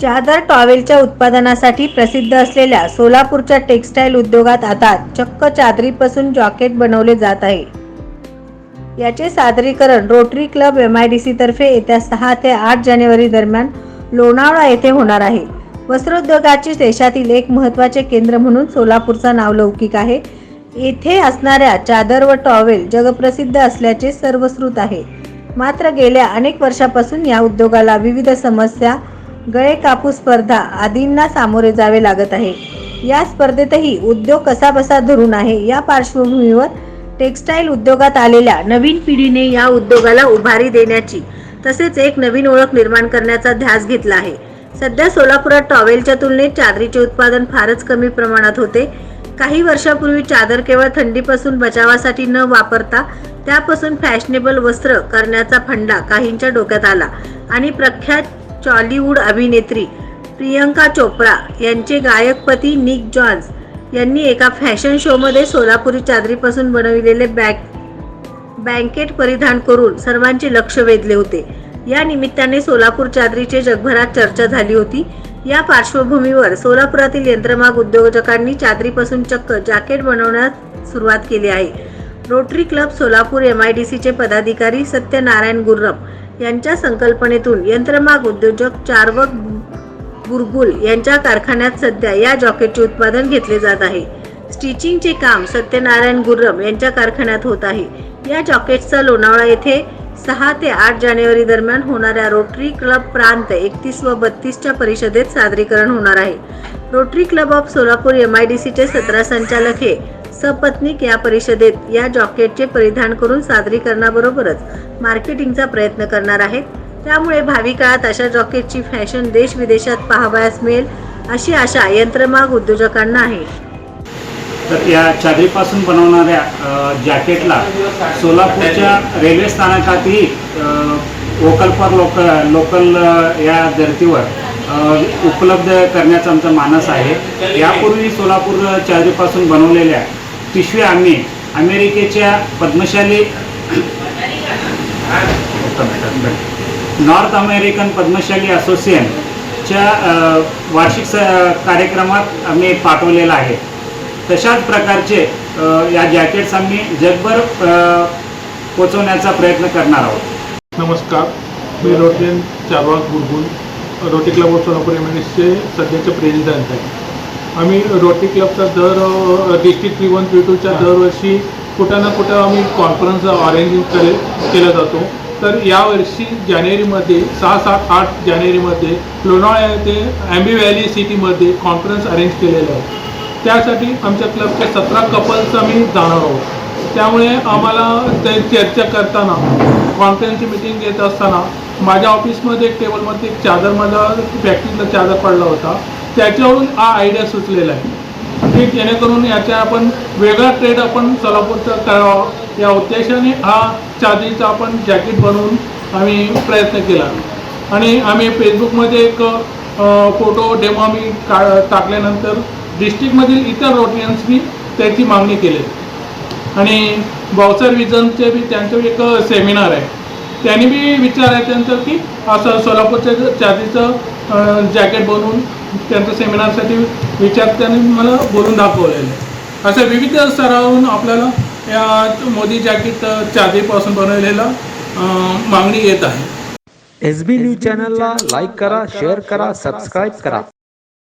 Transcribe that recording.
चादर टॉवेलच्या उत्पादनासाठी प्रसिद्ध असलेल्या सोलापूरच्या टेक्सटाईल उद्योगात आता चक्क चादरीपासून जॉकेट बनवले जात आहे। याचे सादरीकरण रोटरी क्लब MIDC तर्फे येत्या 6 ते 8 जानेवारी दरम्यान लोणावळा येथे होणार आहे। वस्त्रोद्योगाचे देशातील एक महत्त्वाचे केंद्र म्हणून सोलापूरचा नावलौकिक आहे। येथे असणाऱ्या चादर व टॉवेल जगप्रसिद्ध असल्याचे सर्वश्रुत आहे। मात्र गेल्या अनेक वर्षापासून या उद्योगाला विविध समस्या, गळे कापूस स्पर्धा आदींना सामोरे जावे लागत आहे। या स्पर्धेतही उद्योग कसाबसा धरून आहे। या पार्श्वभूमीवर टेक्सटाईल उद्योगात आलेल्या नवीन पिढीने या उद्योगाला उभारी देण्याची तसेच एक नवीन ओळख निर्माण करण्याचा ध्यास घेतला आहे। सध्या सोलापुरात टॉवेलच्या तुलनेत चादरीचे उत्पादन फारच कमी प्रमाणात होते। काही वर्षापूर्वी चादर केवळ थंडीपासून बचावासाठी न वापरता त्यापासून फॅशनेबल वस्त्र करण्याचा फंडा काहींच्या डोक्यात आला आणि प्रख्यात टॉलीवूड अभिनेत्री प्रियंका चोप्रा यांचे गायक पती निक जॉन्स यांनी एका फॅशन शोमध्ये सोलापुरी चादरीपासून बनविलेले बँकेट परिधान करून सर्वांचे लक्ष वेधले होते। या निमित्ताने सोलापूर चादरीची जगभरात चर्चा झाली होती। या पार्श्वभूमीवर सोलापुरातील यंत्रमाग उद्योजकांनी चादरीपासून चक्क जॅकेट बनवण्यास सुरुवात केली आहे। रोटरी क्लब सोलापूर MIDCचे पदाधिकारी सत्यनारायण गुर्रम यांच्या संकल्पनेतून यंत्रमाग उद्योजक चार्वक बुरगुल यांच्या कारखान्यात सध्या या जॅकेटचे उत्पादन घेतले जात आहे। स्टिचिंगचे काम सत्यनारायण गुर्रम यांच्या कारखान्यात होत आहे। या जॅकेटचा लोणावळा येथे 6 ते 8 जानेवारी दरम्यान होणाऱ्या रोटरी क्लब प्रांत 31 व 32च्या परिषदेत सादरीकरण होणार आहे। रोटरी क्लब ऑफ सोलापूर MIDCचे 17 संचालक हे सपत्नीक या परिषदेत या जॅकेटचे परिधान करून सादरीकरणाबरोबरच मार्केटिंगचा प्रयत्न करणार आहेत। त्यामुळे भावी काळात अशा जॅकेटची फॅशन देश विदेशात पाहावयास मिळेल अशी आशा यंत्रमाग उद्योजकांना आहे। तर या चादरीपासून बनवणाऱ्या जॅकेटला सोलापूरच्या रेल्वे स्थानकातही वोकल फॉर लोकल या धर्तीवर उपलब्ध करण्याचा आमचा मानस आहे। यापूर्वी सोलापूर चादरीपासून बनवलेल्या पिशव्या आम्ही अमेरिकेच्या पद्मशाली नॉर्थ अमेरिकन पद्मशाली असोसिएशनच्या वार्षिक कार्यक्रमात आम्ही पाठवलेला आहे। तशाच प्रकारचे या जॅकेट्स आम्ही जगभर पोचवण्याचा प्रयत्न करणार आहोत। नमस्कार, मी Rotary Charvak Burgul, Rotary Club of Solapur MIDCचे सध्याचे प्रेसिडेंट आहे। आम्ही रोटरी क्लबचा डिस्ट्रिक्ट P1 P2च्या दरवर्षी कुठं ना कुठं आम्ही कॉन्फरन्स अरेंज केला जातो। तर यावर्षी जानेवारीमध्ये 6, 7, 8 जानेवारीमध्ये लोणावळा येथे ॲम्बी व्हॅली सिटीमध्ये कॉन्फरन्स अरेंज केलेलं आहे। त्यासाठी आमच्या क्लबचे 17 कपल्स आम्ही जाणार आहोत। त्यामुळे आम्हाला ते चर्चा करताना कॉन्फरन्सची मीटिंग घेत असताना माझ्या ऑफिसमध्ये एक टेबलमध्ये एक चादर, माझा फॅक्टरीतला चादर पडला होता। त्याच्यावरून हा आयडिया सुचलेला आहे की जेणेकरून याचा आपण वेगळा ट्रेड आपण सोलापूरचा करावा, या उद्देशाने हा चादरीचा आपण जॅकेट बनवून आम्ही प्रयत्न केला। आणि आम्ही फेसबुकमध्ये एक फोटो डेमो आम्ही टाकल्यानंतर डिस्ट्रिक्टमधील इतर रोटरियन्सनी त्याची मागणी केली आणि भाऊसाहेब विजनचे बी त्यांचं एक सेमिनार आहे, त्यांनी बी विचार आहे त्यांचं की असं सोलापूरच्या चादरीचं जॅकेट बनवून त्यांच्या सेमिनारसाठी विचार त्यांनी मला बोलून दाखवलेलं आहे। असं विविध स्तरावरून आपल्याला या मोदी जॅकेट चादरीपासून बनवलेला मागणी येत आहे। SB न्यूज चॅनलला लाईक करा, शेअर करा, सबस्क्राईब करा।